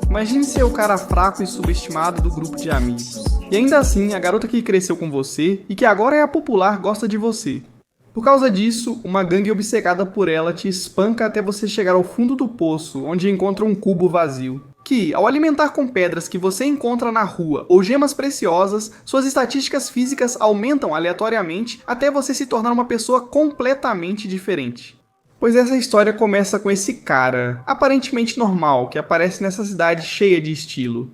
Imagine ser o cara fraco e subestimado do grupo de amigos. E ainda assim, a garota que cresceu com você e que agora é a popular gosta de você. Por causa disso, uma gangue obcecada por ela te espanca até você chegar ao fundo do poço, onde encontra um cubo vazio. Que, ao alimentar com pedras que você encontra na rua ou gemas preciosas, suas estatísticas físicas aumentam aleatoriamente até você se tornar uma pessoa completamente diferente. Pois essa história começa com esse cara, aparentemente normal, que aparece nessa cidade cheia de estilo.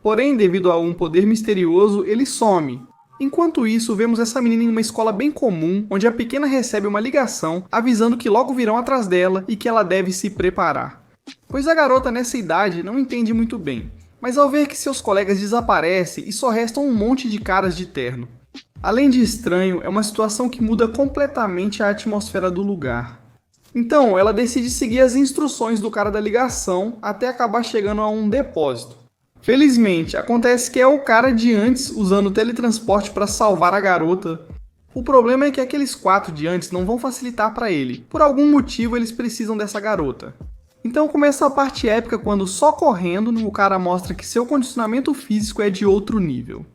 Porém, devido a um poder misterioso, ele some. Enquanto isso, vemos essa menina em uma escola bem comum, onde a pequena recebe uma ligação avisando que logo virão atrás dela e que ela deve se preparar. Pois a garota nessa idade não entende muito bem, mas ao ver que seus colegas desaparecem e só restam um monte de caras de terno. Além de estranho, é uma situação que muda completamente a atmosfera do lugar. Então, ela decide seguir as instruções do cara da ligação até acabar chegando a um depósito. Felizmente, acontece que é o cara de antes usando o teletransporte para salvar a garota. O problema é que aqueles 4 de antes não vão facilitar para ele. Por algum motivo eles precisam dessa garota. Então começa a parte épica quando só correndo o cara mostra que seu condicionamento físico é de outro nível.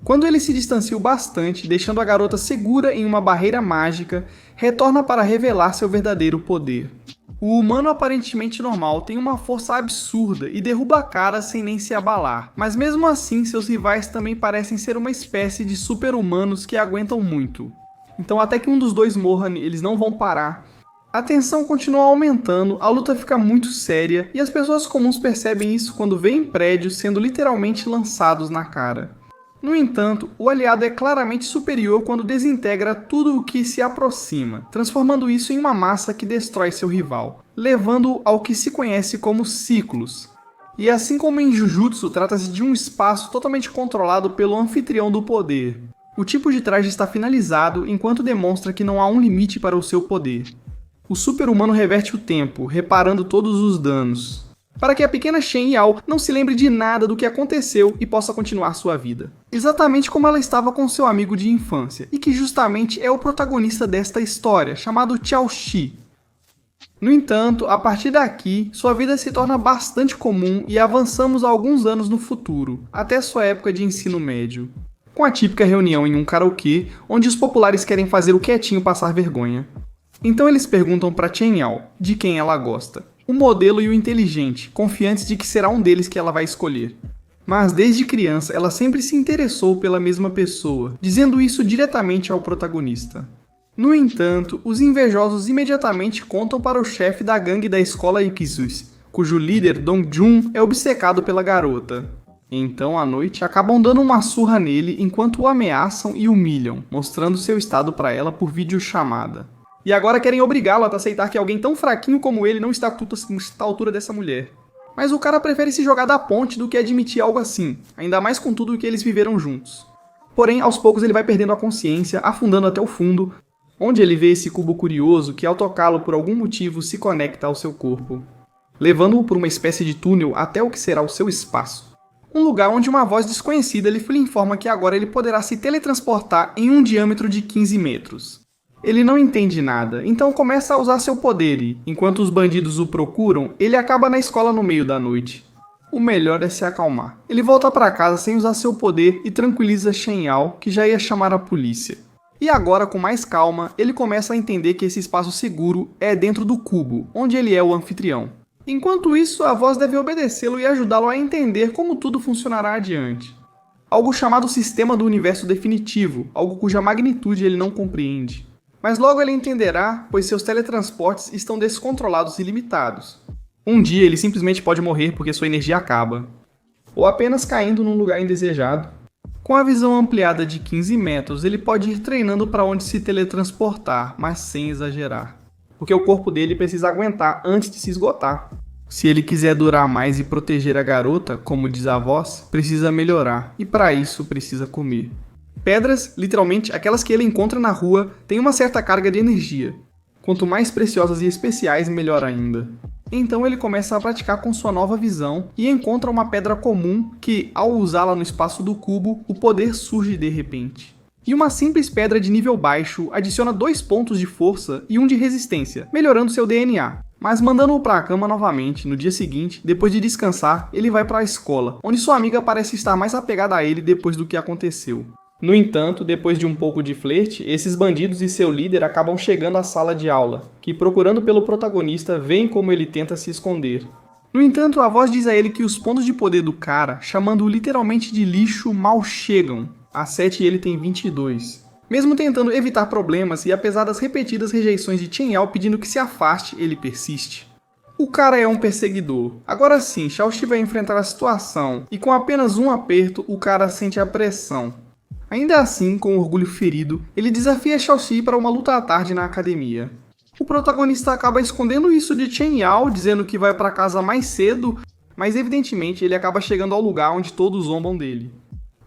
Quando ele se distancia bastante, deixando a garota segura em uma barreira mágica, retorna para revelar seu verdadeiro poder. O humano aparentemente normal tem uma força absurda e derruba caras sem nem se abalar, mas mesmo assim seus rivais também parecem ser uma espécie de super-humanos que aguentam muito. Então até que um dos dois morra, eles não vão parar. A tensão continua aumentando, a luta fica muito séria e as pessoas comuns percebem isso quando veem prédios sendo literalmente lançados na cara. No entanto, o aliado é claramente superior quando desintegra tudo o que se aproxima, transformando isso em uma massa que destrói seu rival, levando-o ao que se conhece como ciclos. E assim como em Jujutsu, trata-se de um espaço totalmente controlado pelo anfitrião do poder. O tipo de traje está finalizado enquanto demonstra que não há um limite para o seu poder. O super-humano reverte o tempo, reparando todos os danos, para que a pequena Shen Yao não se lembre de nada do que aconteceu e possa continuar sua vida. Exatamente como ela estava com seu amigo de infância, e que justamente é o protagonista desta história, chamado Xiao Xi. No entanto, a partir daqui, sua vida se torna bastante comum e avançamos alguns anos no futuro, até sua época de ensino médio. Com a típica reunião em um karaokê, onde os populares querem fazer o quietinho passar vergonha. Então eles perguntam para Chen Yao de quem ela gosta. O modelo e o inteligente, confiantes de que será um deles que ela vai escolher. Mas desde criança ela sempre se interessou pela mesma pessoa, dizendo isso diretamente ao protagonista. No entanto, os invejosos imediatamente contam para o chefe da gangue da escola Ikizus, cujo líder, Dong Jun, é obcecado pela garota. Então, à noite, acabam dando uma surra nele enquanto o ameaçam e humilham, mostrando seu estado para ela por videochamada. E agora querem obrigá-lo a aceitar que alguém tão fraquinho como ele não está à altura dessa mulher. Mas o cara prefere se jogar da ponte do que admitir algo assim, ainda mais com tudo o que eles viveram juntos. Porém, aos poucos ele vai perdendo a consciência, afundando até o fundo, onde ele vê esse cubo curioso que ao tocá-lo por algum motivo se conecta ao seu corpo, levando-o por uma espécie de túnel até o que será o seu espaço. Um lugar onde uma voz desconhecida lhe informa que agora ele poderá se teletransportar em um diâmetro de 15 metros. Ele não entende nada, então começa a usar seu poder e, enquanto os bandidos o procuram, ele acaba na escola no meio da noite. O melhor é se acalmar. Ele volta para casa sem usar seu poder e tranquiliza Shen Yao, que já ia chamar a polícia. E agora, com mais calma, ele começa a entender que esse espaço seguro é dentro do cubo, onde ele é o anfitrião. Enquanto isso, a voz deve obedecê-lo e ajudá-lo a entender como tudo funcionará adiante. Algo chamado Sistema do Universo Definitivo, algo cuja magnitude ele não compreende. Mas logo ele entenderá, pois seus teletransportes estão descontrolados e limitados. Um dia ele simplesmente pode morrer porque sua energia acaba. Ou apenas caindo num lugar indesejado. Com a visão ampliada de 15 metros, ele pode ir treinando para onde se teletransportar, mas sem exagerar. Porque o corpo dele precisa aguentar antes de se esgotar. Se ele quiser durar mais e proteger a garota, como diz a voz, precisa melhorar, e para isso precisa comer. Pedras, literalmente aquelas que ele encontra na rua, têm uma certa carga de energia. Quanto mais preciosas e especiais, melhor ainda. Então ele começa a praticar com sua nova visão e encontra uma pedra comum que, ao usá-la no espaço do cubo, o poder surge de repente. E uma simples pedra de nível baixo adiciona 2 pontos de força e 1 de resistência, melhorando seu DNA. Mas mandando-o para a cama novamente, no dia seguinte, depois de descansar, ele vai para a escola, onde sua amiga parece estar mais apegada a ele depois do que aconteceu. No entanto, depois de um pouco de flerte, esses bandidos e seu líder acabam chegando à sala de aula, que procurando pelo protagonista, veem como ele tenta se esconder. No entanto, a voz diz a ele que os pontos de poder do cara, chamando-o literalmente de lixo, mal chegam. A 7 e ele tem 22. Mesmo tentando evitar problemas e apesar das repetidas rejeições de Chen Yao pedindo que se afaste, ele persiste. O cara é um perseguidor. Agora sim, Xiaoxi vai enfrentar a situação, e com apenas um aperto, o cara sente a pressão. Ainda assim, com orgulho ferido, ele desafia Xiaoxi para uma luta à tarde na academia. O protagonista acaba escondendo isso de Chen Yao, dizendo que vai para casa mais cedo, mas evidentemente ele acaba chegando ao lugar onde todos zombam dele.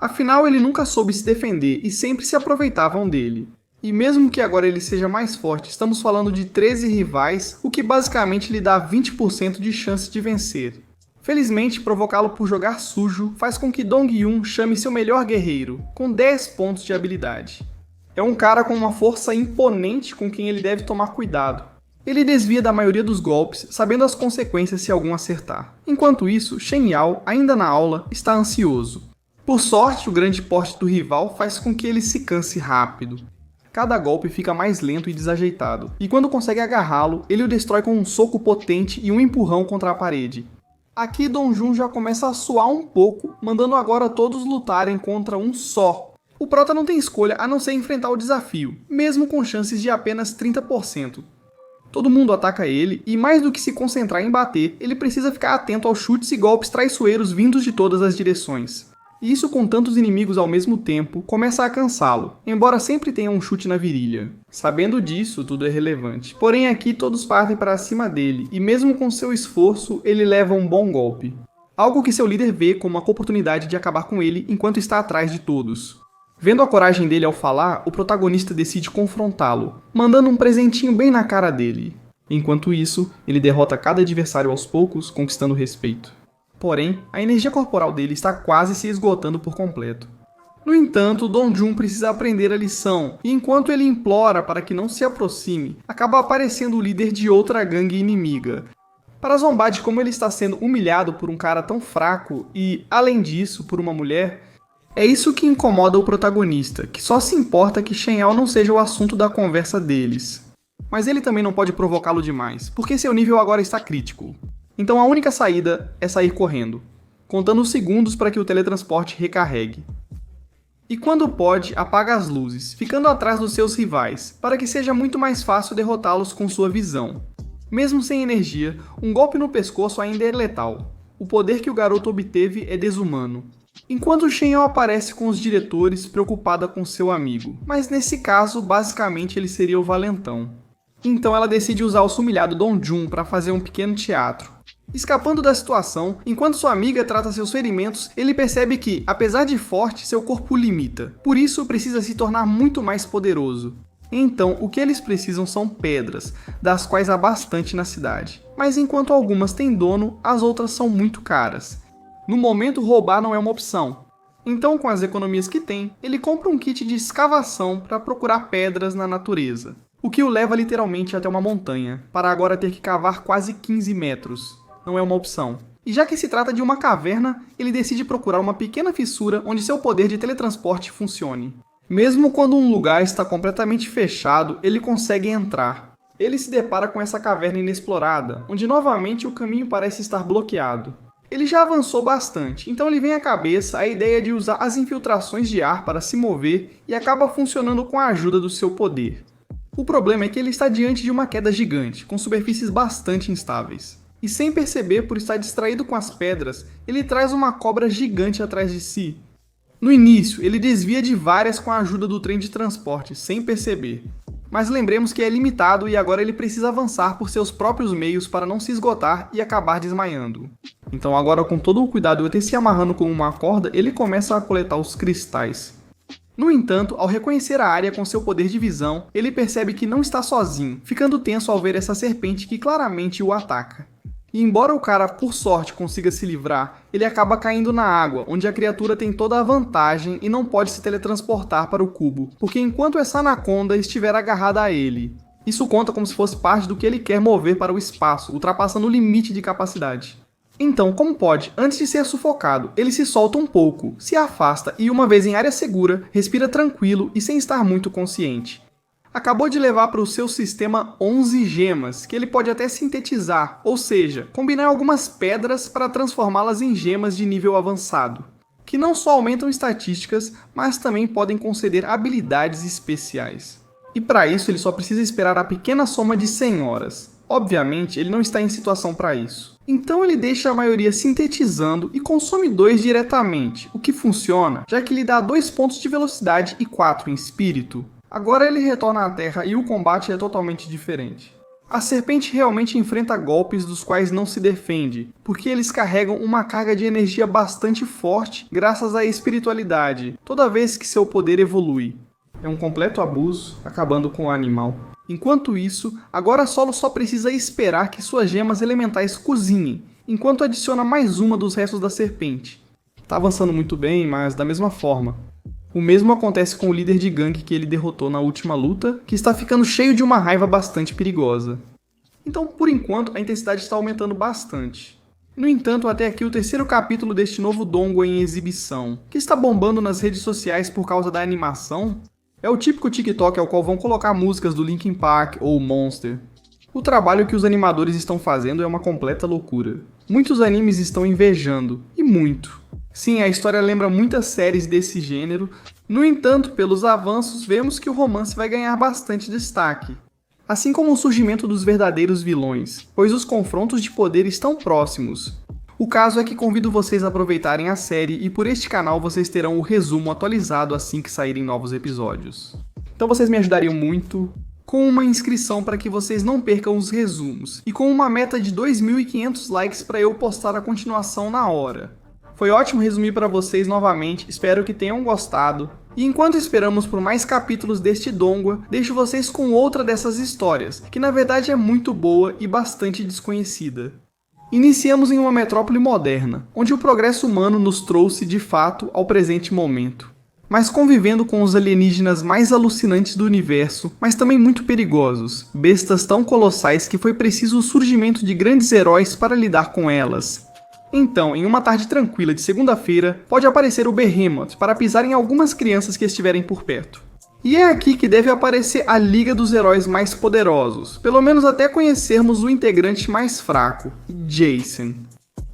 Afinal, ele nunca soube se defender e sempre se aproveitavam dele. E mesmo que agora ele seja mais forte, estamos falando de 13 rivais, o que basicamente lhe dá 20% de chance de vencer. Felizmente, provocá-lo por jogar sujo faz com que Dong-Yun chame seu melhor guerreiro, com 10 pontos de habilidade. É um cara com uma força imponente com quem ele deve tomar cuidado. Ele desvia da maioria dos golpes, sabendo as consequências se algum acertar. Enquanto isso, Chen Yao, ainda na aula, está ansioso. Por sorte, o grande porte do rival faz com que ele se canse rápido. Cada golpe fica mais lento e desajeitado, e quando consegue agarrá-lo, ele o destrói com um soco potente e um empurrão contra a parede. Aqui Dong-Jun já começa a suar um pouco, mandando agora todos lutarem contra um só. O prota não tem escolha a não ser enfrentar o desafio, mesmo com chances de apenas 30%. Todo mundo ataca ele, e mais do que se concentrar em bater, ele precisa ficar atento aos chutes e golpes traiçoeiros vindos de todas as direções. E isso com tantos inimigos ao mesmo tempo, começa a cansá-lo, embora sempre tenha um chute na virilha. Sabendo disso, tudo é relevante. Porém aqui todos partem para cima dele, e mesmo com seu esforço, ele leva um bom golpe. Algo que seu líder vê como uma oportunidade de acabar com ele enquanto está atrás de todos. Vendo a coragem dele ao falar, o protagonista decide confrontá-lo, mandando um presentinho bem na cara dele. Enquanto isso, ele derrota cada adversário aos poucos, conquistando respeito. Porém, a energia corporal dele está quase se esgotando por completo. No entanto, Dong-Jun precisa aprender a lição, e enquanto ele implora para que não se aproxime, acaba aparecendo o líder de outra gangue inimiga. Para zombar de como ele está sendo humilhado por um cara tão fraco e, além disso, por uma mulher, é isso que incomoda o protagonista, que só se importa que Chen Yao não seja o assunto da conversa deles. Mas ele também não pode provocá-lo demais, porque seu nível agora está crítico. Então a única saída é sair correndo, contando os segundos para que o teletransporte recarregue. E quando pode, apaga as luzes, ficando atrás dos seus rivais, para que seja muito mais fácil derrotá-los com sua visão. Mesmo sem energia, um golpe no pescoço ainda é letal. O poder que o garoto obteve é desumano. Enquanto Chen Yao aparece com os diretores, preocupada com seu amigo, mas nesse caso, basicamente ele seria o valentão. Então ela decide usar o humilhado Dong-Jun para fazer um pequeno teatro. Escapando da situação, enquanto sua amiga trata seus ferimentos, ele percebe que, apesar de forte, seu corpo o limita. Por isso, precisa se tornar muito mais poderoso. Então, o que eles precisam são pedras, das quais há bastante na cidade. Mas enquanto algumas têm dono, as outras são muito caras. No momento, roubar não é uma opção. Então, com as economias que tem, ele compra um kit de escavação para procurar pedras na natureza. O que o leva literalmente até uma montanha, para agora ter que cavar quase 15 metros. Não é uma opção. E já que se trata de uma caverna, ele decide procurar uma pequena fissura onde seu poder de teletransporte funcione. Mesmo quando um lugar está completamente fechado, ele consegue entrar. Ele se depara com essa caverna inexplorada, onde novamente o caminho parece estar bloqueado. Ele já avançou bastante, então lhe vem à cabeça a ideia de usar as infiltrações de ar para se mover e acaba funcionando com a ajuda do seu poder. O problema é que ele está diante de uma queda gigante, com superfícies bastante instáveis. E sem perceber por estar distraído com as pedras, ele traz uma cobra gigante atrás de si. No início, ele desvia de várias com a ajuda do trem de transporte, sem perceber. Mas lembremos que é limitado e agora ele precisa avançar por seus próprios meios para não se esgotar e acabar desmaiando. Então agora, com todo o cuidado e até se amarrando com uma corda, ele começa a coletar os cristais. No entanto, ao reconhecer a área com seu poder de visão, ele percebe que não está sozinho, ficando tenso ao ver essa serpente que claramente o ataca. E embora o cara, por sorte, consiga se livrar, ele acaba caindo na água, onde a criatura tem toda a vantagem e não pode se teletransportar para o cubo, porque enquanto essa anaconda estiver agarrada a ele. Isso conta como se fosse parte do que ele quer mover para o espaço, ultrapassando o limite de capacidade. Então, como pode, antes de ser sufocado, ele se solta um pouco, se afasta e, uma vez em área segura, respira tranquilo e sem estar muito consciente. Acabou de levar para o seu sistema 11 gemas, que ele pode até sintetizar, ou seja, combinar algumas pedras para transformá-las em gemas de nível avançado, que não só aumentam estatísticas, mas também podem conceder habilidades especiais. E para isso ele só precisa esperar a pequena soma de 100 horas. Obviamente, ele não está em situação para isso. Então ele deixa a maioria sintetizando e consome 2 diretamente, o que funciona, já que lhe dá 2 pontos de velocidade e 4 em espírito. Agora ele retorna à Terra e o combate é totalmente diferente. A serpente realmente enfrenta golpes dos quais não se defende, porque eles carregam uma carga de energia bastante forte graças à espiritualidade, toda vez que seu poder evolui. É um completo abuso, acabando com o animal. Enquanto isso, agora Solo só precisa esperar que suas gemas elementais cozinhem, enquanto adiciona mais uma dos restos da serpente. Tá avançando muito bem, mas da mesma forma. O mesmo acontece com o líder de gangue que ele derrotou na última luta, que está ficando cheio de uma raiva bastante perigosa. Então, por enquanto, a intensidade está aumentando bastante. No entanto, até aqui o 3º capítulo deste novo dongo em exibição, que está bombando nas redes sociais por causa da animação, é o típico TikTok ao qual vão colocar músicas do Linkin Park ou Monster. O trabalho que os animadores estão fazendo é uma completa loucura. Muitos animes estão invejando, e muito. Sim, a história lembra muitas séries desse gênero, no entanto, pelos avanços, vemos que o romance vai ganhar bastante destaque. Assim como o surgimento dos verdadeiros vilões, pois os confrontos de poder estão próximos. O caso é que convido vocês a aproveitarem a série e por este canal vocês terão o resumo atualizado assim que saírem novos episódios. Então vocês me ajudariam muito com uma inscrição para que vocês não percam os resumos e com uma meta de 2.500 likes para eu postar a continuação na hora. Foi ótimo resumir para vocês novamente, espero que tenham gostado. E enquanto esperamos por mais capítulos deste dongo, deixo vocês com outra dessas histórias, que na verdade é muito boa e bastante desconhecida. Iniciamos em uma metrópole moderna, onde o progresso humano nos trouxe de fato ao presente momento. Mas convivendo com os alienígenas mais alucinantes do universo, mas também muito perigosos, bestas tão colossais que foi preciso o surgimento de grandes heróis para lidar com elas. Então, em uma tarde tranquila de segunda-feira, pode aparecer o Behemoth para pisar em algumas crianças que estiverem por perto. E é aqui que deve aparecer a Liga dos Heróis mais poderosos, pelo menos até conhecermos o integrante mais fraco, Jason.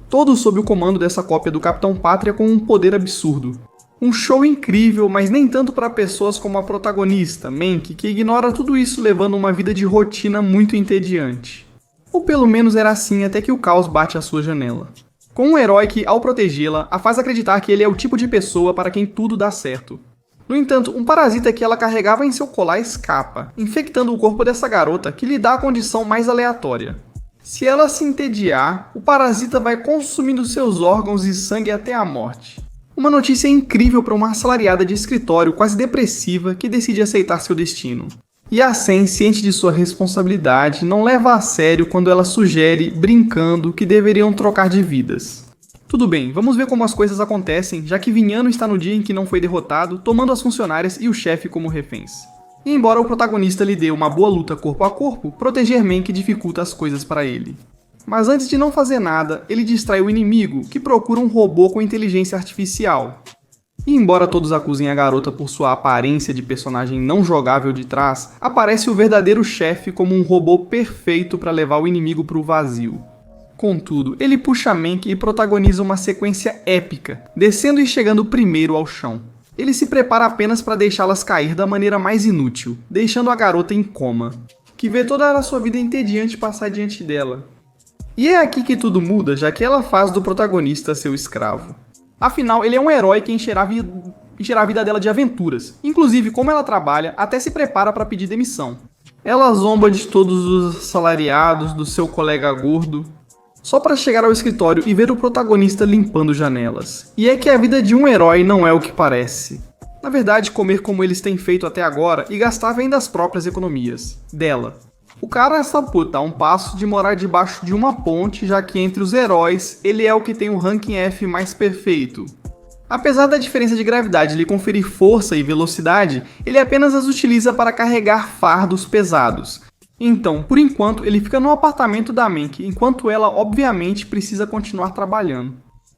Todos sob o comando dessa cópia do Capitão Pátria com um poder absurdo. Um show incrível, mas nem tanto para pessoas como a protagonista, Mank, que ignora tudo isso levando uma vida de rotina muito entediante. Ou pelo menos era assim até que o caos bate à sua janela. Com um herói que, ao protegê-la, a faz acreditar que ele é o tipo de pessoa para quem tudo dá certo. No entanto, um parasita que ela carregava em seu colar escapa, infectando o corpo dessa garota que lhe dá a condição mais aleatória. Se ela se entediar, o parasita vai consumindo seus órgãos e sangue até a morte. Uma notícia incrível para uma assalariada de escritório quase depressiva que decide aceitar seu destino. E a Sen, ciente de sua responsabilidade, não leva a sério quando ela sugere, brincando, que deveriam trocar de vidas. Tudo bem, vamos ver como as coisas acontecem, já que Vinhano está no dia em que não foi derrotado, tomando as funcionárias e o chefe como reféns. E embora o protagonista lhe dê uma boa luta corpo a corpo, proteger Mank dificulta as coisas para ele. Mas antes de não fazer nada, ele distrai o inimigo, que procura um robô com inteligência artificial. E embora todos acusem a garota por sua aparência de personagem não jogável de trás, aparece o verdadeiro chefe como um robô perfeito para levar o inimigo para o vazio. Contudo, ele puxa Mank e protagoniza uma sequência épica, descendo e chegando primeiro ao chão. Ele se prepara apenas para deixá-las cair da maneira mais inútil, deixando a garota em coma, que vê toda a sua vida entediante passar diante dela. E é aqui que tudo muda, já que ela faz do protagonista seu escravo. Afinal, ele é um herói que encherá a vida dela de aventuras. Inclusive, como ela trabalha, até se prepara para pedir demissão. Ela zomba de todos os assalariados, do seu colega gordo, só para chegar ao escritório e ver o protagonista limpando janelas. E é que a vida de um herói não é o que parece. Na verdade, comer como eles têm feito até agora e gastar vem das próprias economias. Dela. O cara essa puta, a um passo de morar debaixo de uma ponte, já que entre os heróis, ele é o que tem o ranking F mais perfeito. Apesar da diferença de gravidade lhe conferir força e velocidade, ele apenas as utiliza para carregar fardos pesados. Então, por enquanto, ele fica no apartamento da Mank, enquanto ela, obviamente, precisa continuar trabalhando.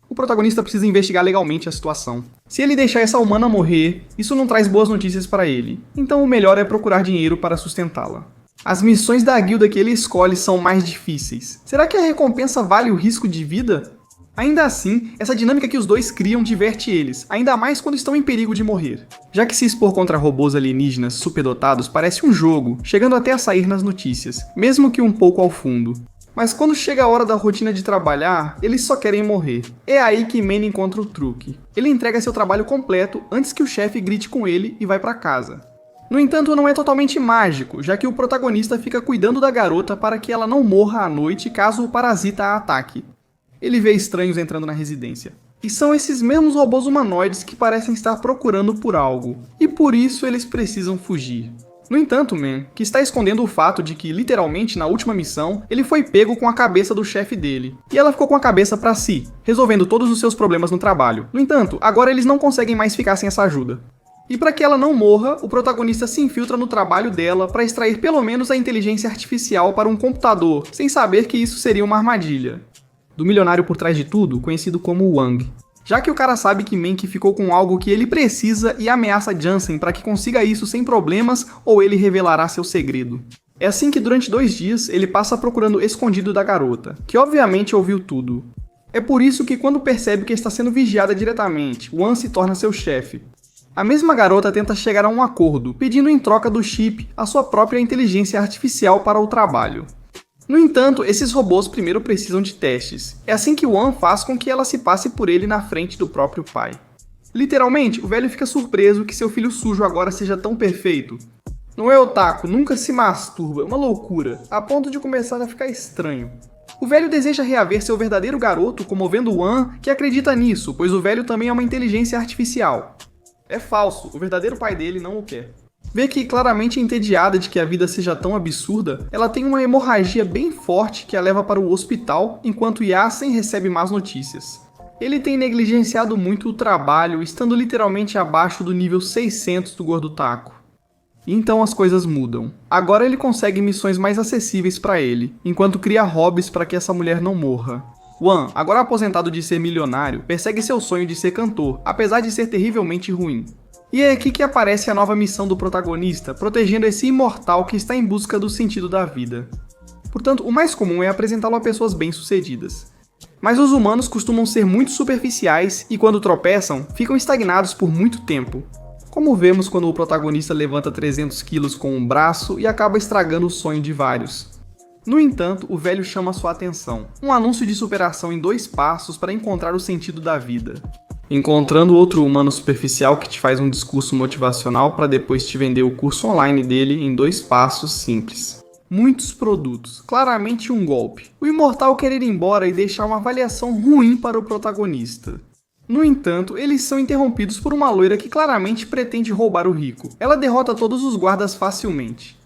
O protagonista precisa investigar legalmente a situação. Se ele deixar essa humana morrer, isso não traz boas notícias para ele, então o melhor é procurar dinheiro para sustentá-la. As missões da guilda que ele escolhe são mais difíceis. Será que a recompensa vale o risco de vida? Ainda assim, essa dinâmica que os dois criam diverte eles, ainda mais quando estão em perigo de morrer. Já que se expor contra robôs alienígenas superdotados parece um jogo, chegando até a sair nas notícias, mesmo que um pouco ao fundo. Mas quando chega a hora da rotina de trabalhar, eles só querem morrer. É aí que Manny encontra o truque. Ele entrega seu trabalho completo antes que o chefe grite com ele e vai para casa. No entanto, não é totalmente mágico, já que o protagonista fica cuidando da garota para que ela não morra à noite caso o parasita a ataque. Ele vê estranhos entrando na residência. E são esses mesmos robôs humanoides que parecem estar procurando por algo, e por isso eles precisam fugir. No entanto, Man, que está escondendo o fato de que, literalmente, na última missão, ele foi pego com a cabeça do chefe dele, e ela ficou com a cabeça pra si, resolvendo todos os seus problemas no trabalho. No entanto, agora eles não conseguem mais ficar sem essa ajuda. E para que ela não morra, o protagonista se infiltra no trabalho dela para extrair pelo menos a inteligência artificial para um computador, sem saber que isso seria uma armadilha. Do milionário por trás de tudo, conhecido como Wang. Já que o cara sabe que Mank ficou com algo que ele precisa e ameaça Jansen para que consiga isso sem problemas ou ele revelará seu segredo. É assim que durante 2 dias ele passa procurando escondido da garota, que obviamente ouviu tudo. É por isso que quando percebe que está sendo vigiada diretamente, Wan se torna seu chefe. A mesma garota tenta chegar a um acordo, pedindo em troca do chip a sua própria inteligência artificial para o trabalho. No entanto, esses robôs primeiro precisam de testes. É assim que Wan faz com que ela se passe por ele na frente do próprio pai. Literalmente, o velho fica surpreso que seu filho sujo agora seja tão perfeito. Não é otaku, nunca se masturba, é uma loucura, a ponto de começar a ficar estranho. O velho deseja reaver seu verdadeiro garoto, comovendo Wan, que acredita nisso, pois o velho também é uma inteligência artificial. É falso, o verdadeiro pai dele não o quer. Vê que, claramente entediada de que a vida seja tão absurda, ela tem uma hemorragia bem forte que a leva para o hospital, enquanto Yasen recebe más notícias. Ele tem negligenciado muito o trabalho, estando literalmente abaixo do nível 600 do Gordo Taco. E então as coisas mudam. Agora ele consegue missões mais acessíveis para ele, enquanto cria hobbies para que essa mulher não morra. Wan, agora aposentado de ser milionário, persegue seu sonho de ser cantor, apesar de ser terrivelmente ruim. E é aqui que aparece a nova missão do protagonista, protegendo esse imortal que está em busca do sentido da vida. Portanto, o mais comum é apresentá-lo a pessoas bem-sucedidas. Mas os humanos costumam ser muito superficiais e, quando tropeçam, ficam estagnados por muito tempo. Como vemos quando o protagonista levanta 300 quilos com um braço e acaba estragando o sonho de vários. No entanto, o velho chama sua atenção. Um anúncio de superação em 2 passos para encontrar o sentido da vida. Encontrando outro humano superficial que te faz um discurso motivacional para depois te vender o curso online dele em 2 passos simples. Muitos produtos, claramente um golpe. O imortal quer ir embora e deixar uma avaliação ruim para o protagonista. No entanto, eles são interrompidos por uma loira que claramente pretende roubar o rico. Ela derrota todos os guardas facilmente.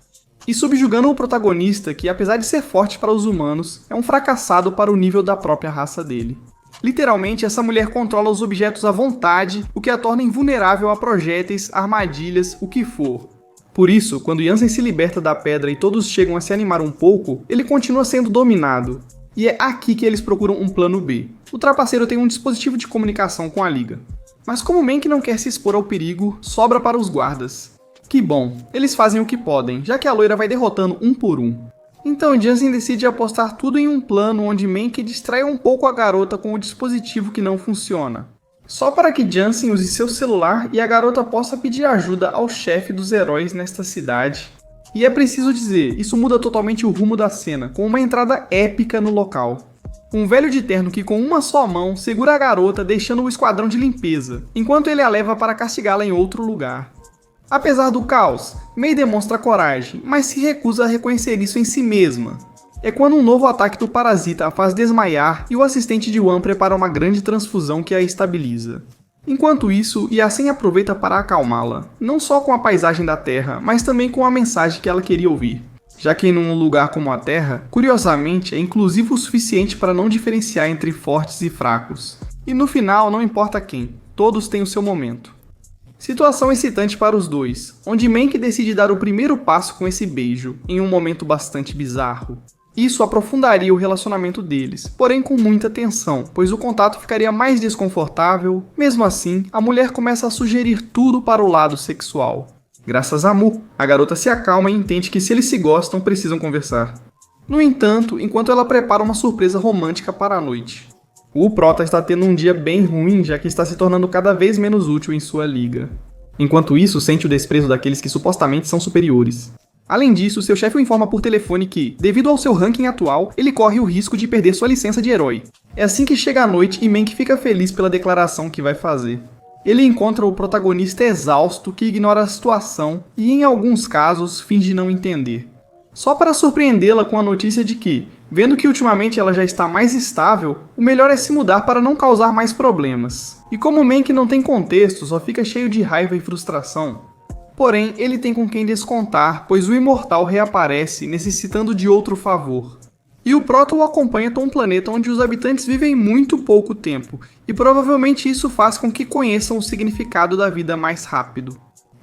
E subjugando o protagonista, que apesar de ser forte para os humanos, é um fracassado para o nível da própria raça dele. Literalmente, essa mulher controla os objetos à vontade, o que a torna invulnerável a projéteis, armadilhas, o que for. Por isso, quando Jansen se liberta da pedra e todos chegam a se animar um pouco, ele continua sendo dominado. E é aqui que eles procuram um plano B. O trapaceiro tem um dispositivo de comunicação com a Liga. Mas como Mank não quer se expor ao perigo, sobra para os guardas. Que bom, eles fazem o que podem, já que a loira vai derrotando um por um. Então Jansen decide apostar tudo em um plano onde Mank distrai um pouco a garota com o dispositivo que não funciona. Só para que Jansen use seu celular e a garota possa pedir ajuda ao chefe dos heróis nesta cidade. E é preciso dizer, isso muda totalmente o rumo da cena, com uma entrada épica no local. Um velho de terno que com uma só mão segura a garota deixando o esquadrão de limpeza, enquanto ele a leva para castigá-la em outro lugar. Apesar do caos, Mei demonstra coragem, mas se recusa a reconhecer isso em si mesma. É quando um novo ataque do parasita a faz desmaiar e o assistente de Wan prepara uma grande transfusão que a estabiliza. Enquanto isso, Yasen aproveita para acalmá-la, não só com a paisagem da Terra, mas também com a mensagem que ela queria ouvir. já que em um lugar como a Terra, curiosamente, é inclusivo o suficiente para não diferenciar entre fortes e fracos. E no final, não importa quem, todos têm o seu momento. Situação excitante para os dois, onde Mank decide dar o primeiro passo com esse beijo, em um momento bastante bizarro. Isso aprofundaria o relacionamento deles, porém com muita tensão, pois o contato ficaria mais desconfortável. Mesmo assim, a mulher começa a sugerir tudo para o lado sexual. Graças a Mu, a garota se acalma e entende que se eles se gostam, precisam conversar. No entanto, enquanto ela prepara uma surpresa romântica para a noite. O Prota está tendo um dia bem ruim, já que está se tornando cada vez menos útil em sua liga. Enquanto isso, sente o desprezo daqueles que supostamente são superiores. Além disso, seu chefe o informa por telefone que, devido ao seu ranking atual, ele corre o risco de perder sua licença de herói. É assim que chega a noite e Mank fica feliz pela declaração que vai fazer. Ele encontra o protagonista exausto que ignora a situação e, em alguns casos, finge não entender. Só para surpreendê-la com a notícia de que, vendo que ultimamente ela já está mais estável, o melhor é se mudar para não causar mais problemas. E como Mank não tem contexto, só fica cheio de raiva e frustração. Porém, ele tem com quem descontar, pois o Imortal reaparece necessitando de outro favor. E o Prota o acompanha até um planeta onde os habitantes vivem muito pouco tempo, e provavelmente isso faz com que conheçam o significado da vida mais rápido.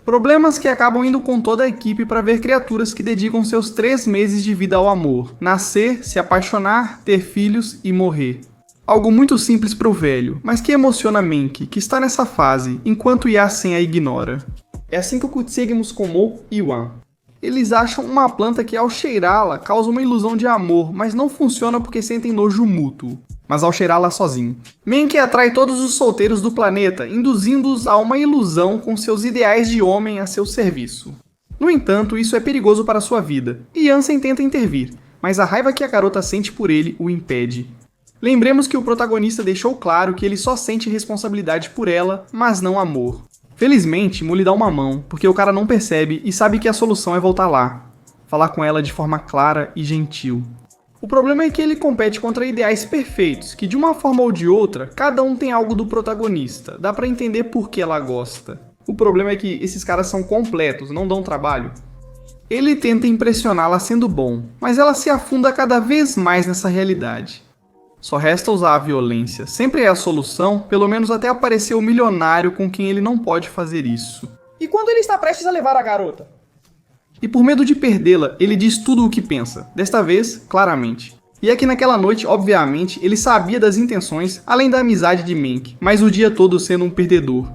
Problemas que acabam indo com toda a equipe para ver criaturas que dedicam seus 3 meses de vida ao amor: nascer, se apaixonar, ter filhos e morrer. Algo muito simples para o velho, mas que emociona Mank, que está nessa fase, enquanto Yasen a ignora. É assim que conseguimos com Mo e Wan. Eles acham uma planta que ao cheirá-la causa uma ilusão de amor, mas não funciona porque sentem nojo mútuo. Mas ao cheirá-la sozinho. Mank atrai todos os solteiros do planeta, induzindo-os a uma ilusão com seus ideais de homem a seu serviço. No entanto, isso é perigoso para sua vida, e Yasen tenta intervir, mas a raiva que a garota sente por ele o impede. Lembremos que o protagonista deixou claro que ele só sente responsabilidade por ela, mas não amor. Felizmente, Mu lhe dá uma mão, porque o cara não percebe e sabe que a solução é voltar lá. Falar com ela de forma clara e gentil. O problema é que ele compete contra ideais perfeitos, que de uma forma ou de outra, cada um tem algo do protagonista. Dá pra entender por que ela gosta. O problema é que esses caras são completos, não dão trabalho. Ele tenta impressioná-la sendo bom, mas ela se afunda cada vez mais nessa realidade. Só resta usar a violência. Sempre é a solução, pelo menos até aparecer o milionário com quem ele não pode fazer isso. E quando ele está prestes a levar a garota? E por medo de perdê-la, ele diz tudo o que pensa, desta vez, claramente. E é que naquela noite, obviamente, ele sabia das intenções, além da amizade de Mank, mas o dia todo sendo um perdedor.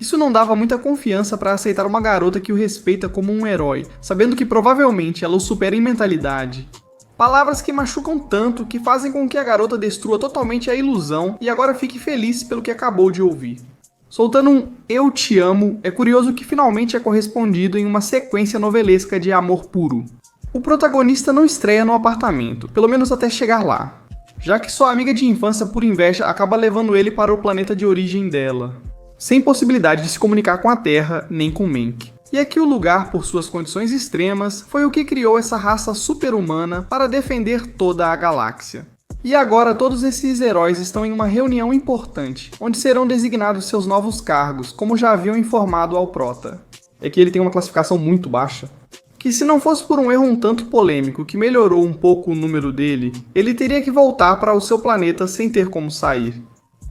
Isso não dava muita confiança para aceitar uma garota que o respeita como um herói, sabendo que provavelmente ela o supera em mentalidade. Palavras que machucam tanto que fazem com que a garota destrua totalmente a ilusão e agora fique feliz pelo que acabou de ouvir. Soltando um "eu te amo", é curioso que finalmente é correspondido em uma sequência novelesca de amor puro. O protagonista não estreia no apartamento, pelo menos até chegar lá, já que sua amiga de infância por inveja acaba levando ele para o planeta de origem dela, sem possibilidade de se comunicar com a Terra nem com Mank. E é que o lugar, por suas condições extremas, foi o que criou essa raça super-humana para defender toda a galáxia. E agora todos esses heróis estão em uma reunião importante, onde serão designados seus novos cargos, como já haviam informado ao Prota. É que ele tem uma classificação muito baixa. Que se não fosse por um erro um tanto polêmico que melhorou um pouco o número dele, ele teria que voltar para o seu planeta sem ter como sair.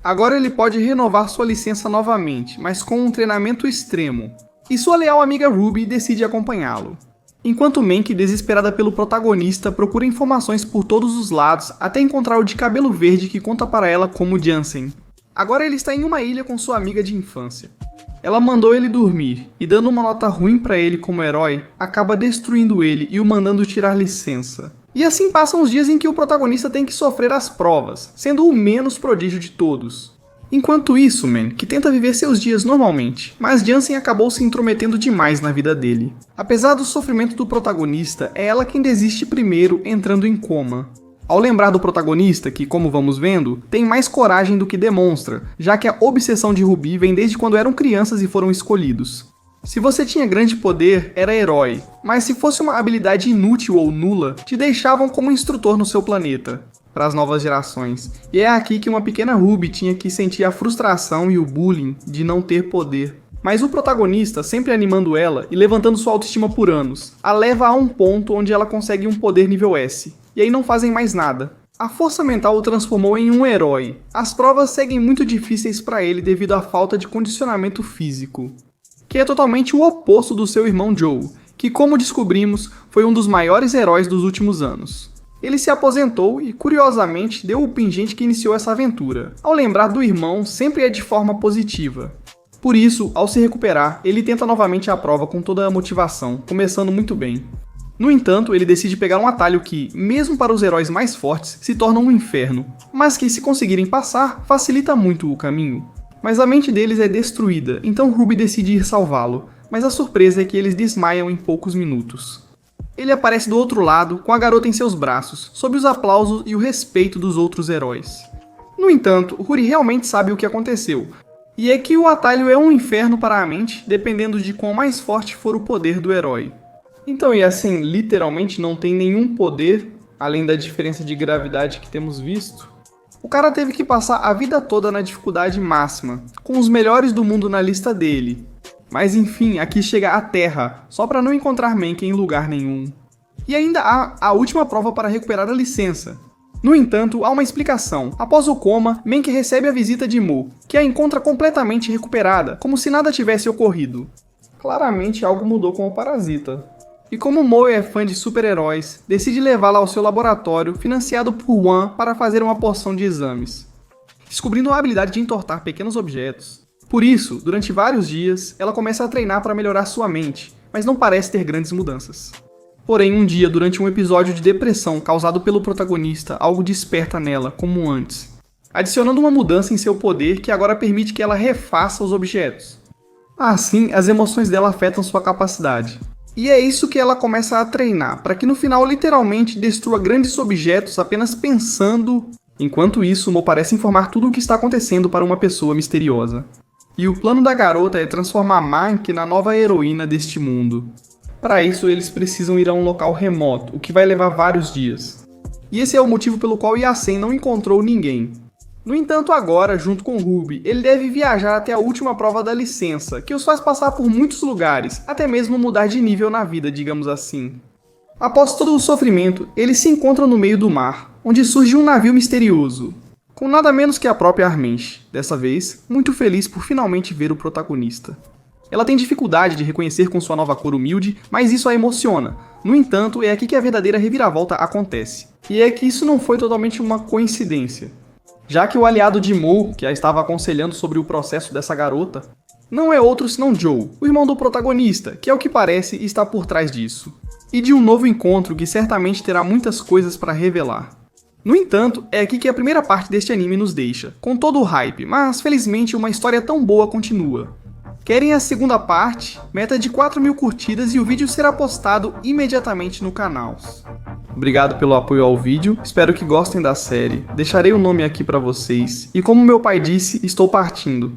Agora ele pode renovar sua licença novamente, mas com um treinamento extremo. E sua leal amiga Ruby decide acompanhá-lo. Enquanto Mank, desesperada pelo protagonista, procura informações por todos os lados até encontrar o de cabelo verde que conta para ela como Jansen. Agora ele está em uma ilha com sua amiga de infância. Ela mandou ele dormir, e dando uma nota ruim para ele como herói, acaba destruindo ele e o mandando tirar licença. E assim passam os dias em que o protagonista tem que sofrer as provas, sendo o menos prodígio de todos. Enquanto isso, Mank tenta viver seus dias normalmente, mas Jansen acabou se intrometendo demais na vida dele. Apesar do sofrimento do protagonista, é ela quem desiste primeiro, entrando em coma. Ao lembrar do protagonista, que, como vamos vendo, tem mais coragem do que demonstra, já que a obsessão de Ruby vem desde quando eram crianças e foram escolhidos. Se você tinha grande poder, era herói, mas se fosse uma habilidade inútil ou nula, te deixavam como instrutor no seu planeta. Para as novas gerações. E é aqui que uma pequena Ruby tinha que sentir a frustração e o bullying de não ter poder. Mas o protagonista, sempre animando ela e levantando sua autoestima por anos, a leva a um ponto onde ela consegue um poder nível S, e aí não fazem mais nada. A força mental o transformou em um herói. As provas seguem muito difíceis para ele devido à falta de condicionamento físico, que é totalmente o oposto do seu irmão Joe, que, como descobrimos, foi um dos maiores heróis dos últimos anos. Ele se aposentou e, curiosamente, deu o pingente que iniciou essa aventura. Ao lembrar do irmão, sempre é de forma positiva. Por isso, ao se recuperar, ele tenta novamente a prova com toda a motivação, começando muito bem. No entanto, ele decide pegar um atalho que, mesmo para os heróis mais fortes, se torna um inferno, mas que, se conseguirem passar, facilita muito o caminho. Mas a mente deles é destruída, então Ruby decide ir salvá-lo, mas a surpresa é que eles desmaiam em poucos minutos. Ele aparece do outro lado, com a garota em seus braços, sob os aplausos e o respeito dos outros heróis. No entanto, Ruby realmente sabe o que aconteceu, e é que o atalho é um inferno para a mente, dependendo de quão mais forte for o poder do herói. Então, e assim, literalmente não tem nenhum poder, além da diferença de gravidade que temos visto. O cara teve que passar a vida toda na dificuldade máxima, com os melhores do mundo na lista dele. Mas enfim, aqui chega a Terra, só para não encontrar Menk em lugar nenhum. E ainda há a última prova para recuperar a licença. No entanto, há uma explicação. Após o coma, Menk recebe a visita de Mo, que a encontra completamente recuperada, como se nada tivesse ocorrido. Claramente algo mudou com o parasita. E como Mo é fã de super-heróis, decide levá-la ao seu laboratório, financiado por Wan, para fazer uma porção de exames, descobrindo a habilidade de entortar pequenos objetos. Por isso, durante vários dias, ela começa a treinar para melhorar sua mente, mas não parece ter grandes mudanças. Porém, um dia, durante um episódio de depressão causado pelo protagonista, algo desperta nela, como antes, adicionando uma mudança em seu poder que agora permite que ela refaça os objetos. Assim, as emoções dela afetam sua capacidade. E é isso que ela começa a treinar, para que no final literalmente destrua grandes objetos apenas pensando. Enquanto isso, Mo parece informar tudo o que está acontecendo para uma pessoa misteriosa. E o plano da garota é transformar Mank na nova heroína deste mundo. Para isso, eles precisam ir a um local remoto, o que vai levar vários dias. E esse é o motivo pelo qual Yasen não encontrou ninguém. No entanto, agora, junto com Ruby, ele deve viajar até a última prova da licença, que os faz passar por muitos lugares, até mesmo mudar de nível na vida, digamos assim. Após todo o sofrimento, eles se encontram no meio do mar, onde surge um navio misterioso, com nada menos que a própria Armenche, dessa vez, muito feliz por finalmente ver o protagonista. Ela tem dificuldade de reconhecer com sua nova cor humilde, mas isso a emociona. No entanto, é aqui que a verdadeira reviravolta acontece. E é que isso não foi totalmente uma coincidência, já que o aliado de Mo, que a estava aconselhando sobre o processo dessa garota, não é outro senão Joe, o irmão do protagonista, que ao que parece está por trás disso. E de um novo encontro que certamente terá muitas coisas para revelar. No entanto, é aqui que a primeira parte deste anime nos deixa, com todo o hype, mas felizmente uma história tão boa continua. Querem a segunda parte? Meta de 4.000 curtidas e o vídeo será postado imediatamente no canal. Obrigado pelo apoio ao vídeo, espero que gostem da série, deixarei o nome aqui para vocês, e como meu pai disse, estou partindo.